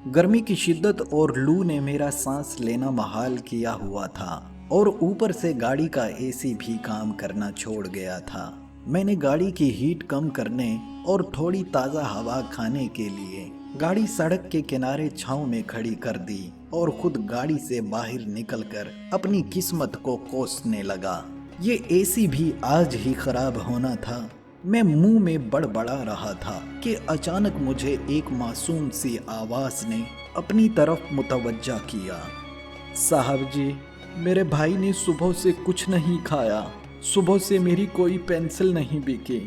गर्मी की शिद्दत और लू ने मेरा सांस लेना मुहाल किया हुआ था और ऊपर से गाड़ी का एसी भी काम करना छोड़ गया था। मैंने गाड़ी की हीट कम करने और थोड़ी ताज़ा हवा खाने के लिए गाड़ी सड़क के किनारे छांव में खड़ी कर दी और खुद गाड़ी से बाहर निकलकर अपनी किस्मत को कोसने लगा। ये एसी भी आज ही खराब होना था। मैं मुंह में बड़बड़ा रहा था कि अचानक मुझे एक मासूम सी आवाज़ ने अपनी तरफ मुतवज्जा किया। साहब जी, मेरे भाई ने सुबह से कुछ नहीं खाया। सुबह से मेरी कोई पेंसिल नहीं बिकी।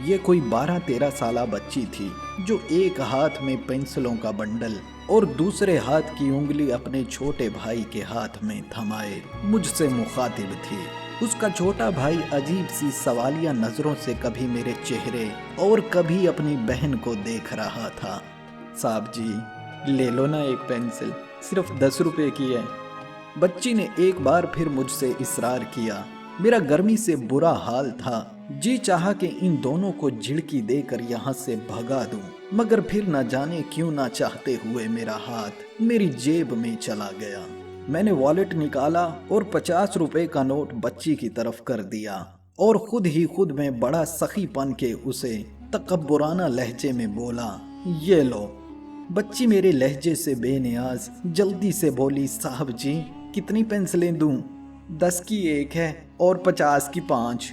ये कोई 12-13 साला बच्ची थी जो एक हाथ में पेंसिलों का बंडल और दूसरे हाथ की उंगली अपने छोटे भाई के हाथ में थमाए मुझसे मुखातिब थी। उसका छोटा भाई अजीब सी सवालिया नजरों से कभी मेरे चेहरे और कभी अपनी बहन को देख रहा था। साहब जी, ले लो ना एक पेंसिल, सिर्फ 10 रुपए की है। बच्ची ने एक बार फिर मुझसे इसरार किया। मेरा गर्मी से बुरा हाल था। जी चाहा कि इन दोनों को झिड़की देकर यहाँ से भगा दूं, मगर फिर न जाने क्यों ना चाहते हुए मेरा हाथ मेरी जेब में चला गया। मैंने वॉलेट निकाला और 50 रुपए का नोट बच्ची की तरफ कर दिया और खुद ही खुद में बड़ा सखीपन के उसे तकब्बुराना लहजे में बोला, ये लो। बच्ची मेरे लहजे से बेनियाज जल्दी से बोली, साहब जी, कितनी पेंसिलें दूं? 10 की एक है और 50 की 5।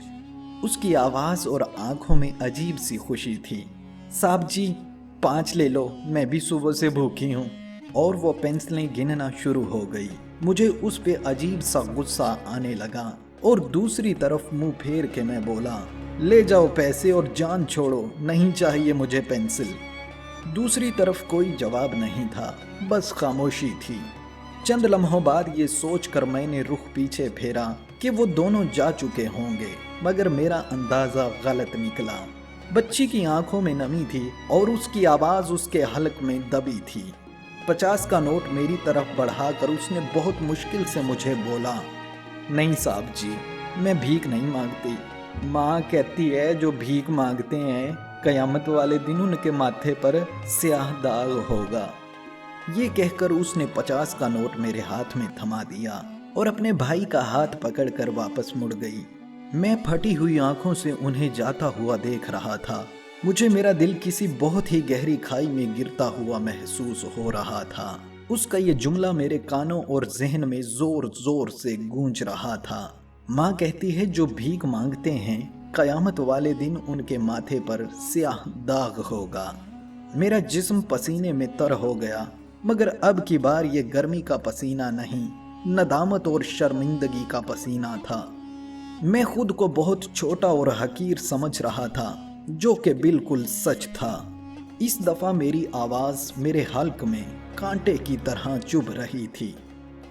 उसकी आवाज़ और आंखों में अजीब सी खुशी थी। साहब जी, 5 ले लो, मैं भी सुबह से भूखी हूँ। और वो पेंसिलें गिनना शुरू हो गई। मुझे उस पे अजीब सा गुस्सा आने लगा और दूसरी तरफ मुंह फेर के मैं बोला, ले जाओ पैसे और जान छोड़ो, नहीं चाहिए मुझे पेंसिल। दूसरी तरफ कोई जवाब नहीं था, बस खामोशी थी। चंद लम्हों बाद ये सोचकर मैंने रुख पीछे फेरा कि वो दोनों जा चुके होंगे, मगर मेरा अंदाजा गलत निकला। बच्ची की आंखों में नमी थी और उसकी आवाज़ उसके हलक में दबी थी। 50 का नोट मेरी तरफ बढ़ाकर उसने बहुत मुश्किल से मुझे बोला, नहीं साहब जी, मैं भीख नहीं मांगती। माँ कहती है जो भीख मांगते हैं कयामत वाले दिन उनके माथे पर स्याह दाग होगा। ये कहकर उसने 50 का नोट मेरे हाथ में थमा दिया और अपने भाई का हाथ पकड़कर वापस मुड़ गई। मैं फटी हुई आंखों से उन्हें जाता हुआ देख रहा था। मुझे मेरा दिल किसी बहुत ही गहरी खाई में गिरता हुआ महसूस हो रहा था। उसका ये जुमला मेरे कानों और जहन में जोर जोर से गूंज रहा था। माँ कहती है जो भीख मांगते हैं कयामत वाले दिन उनके माथे पर स्याह दाग होगा। मेरा जिस्म पसीने में तर हो गया, मगर अब की बार ये गर्मी का पसीना नहीं, नदामत और शर्मिंदगी का पसीना था। मैं खुद को बहुत छोटा और हकीर समझ रहा था, जो कि बिल्कुल सच था। इस दफ़ा मेरी आवाज़ मेरे हल्क में कांटे की तरह चुभ रही थी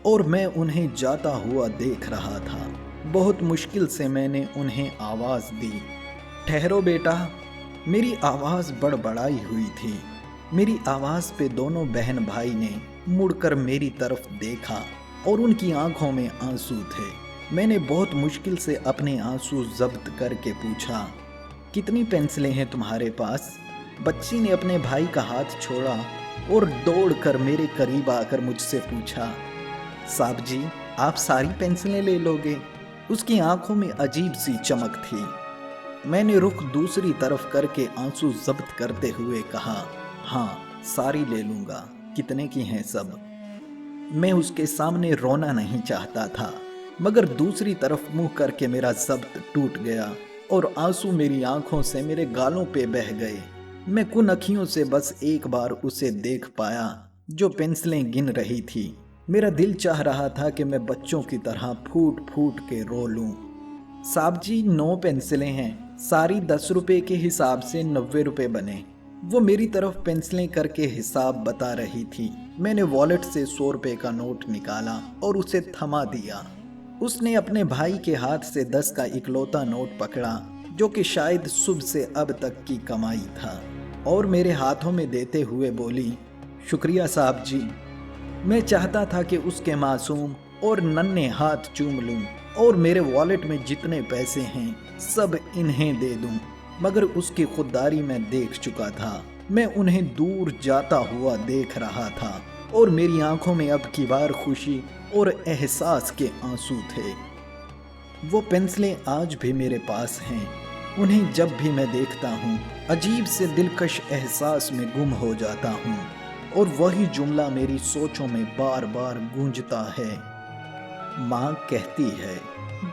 और मैं उन्हें जाता हुआ देख रहा था। बहुत मुश्किल से मैंने उन्हें आवाज़ दी, ठहरो बेटा। मेरी आवाज़ बड़बड़ाई हुई थी। मेरी आवाज़ पे दोनों बहन भाई ने मुड़कर मेरी तरफ देखा और उनकी आंखों में आंसू थे। मैंने बहुत मुश्किल से अपने आंसू जब्त करके पूछा, कितनी पेंसिलें हैं तुम्हारे पास? बच्ची ने अपने भाई का हाथ छोड़ा और दौड़कर मेरे करीब आकर मुझसे पूछा, साहब जी, आप सारी पेंसिलें ले लोगे? उसकी आंखों में अजीब सी चमक थी। मैंने रुख दूसरी तरफ करके आंसू जब्त करते हुए कहा, हाँ, सारी ले लूँगा। कितने की हैं सब? मैं उसके सामने रोना नहीं चाहता था, मगर दूसरी तरफ मुंह करके मेरा जब्त टूट गया और आंसू मेरी आंखों से मेरे गालों पे बह गए। मैं कुन अखियों से बस एक बार उसे देख पाया जो पेंसिलें गिन रही थी। मेरा दिल चाह रहा था कि मैं बच्चों की तरह फूट फूट के रो लूं। साहब जी, 9 पेंसिलें हैं, सारी 10 रुपए के हिसाब से 90 रुपए बने। वो मेरी तरफ पेंसिलें करके हिसाब बता रही थी। मैंने वॉलेट से 100 रुपए का नोट निकाला और उसे थमा दिया। उसने अपने भाई के हाथ से 10 का इकलौता नोट पकड़ा, जो कि शायद सुबह से अब तक की कमाई था, और मेरे हाथों में देते हुए बोली, शुक्रिया साहब जी। मैं चाहता था कि उसके मासूम और नन्हे हाथ चूम लूं और मेरे वॉलेट में जितने पैसे हैं सब इन्हें दे दूं, मगर उसकी खुददारी मैं देख चुका था। मैं उन्हें दूर जाता हुआ देख रहा था और मेरी आंखों में अब की बार खुशी और एहसास के आंसू थे। वो पेंसिलें आज भी मेरे पास हैं। उन्हें जब भी मैं देखता हूँ अजीब से दिलकश एहसास में गुम हो जाता हूँ और वही जुमला मेरी सोचों में बार बार गूंजता है। माँ कहती है,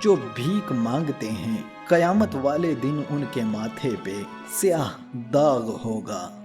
जो भीख मांगते हैं कयामत वाले दिन उनके माथे पे स्याह दाग होगा।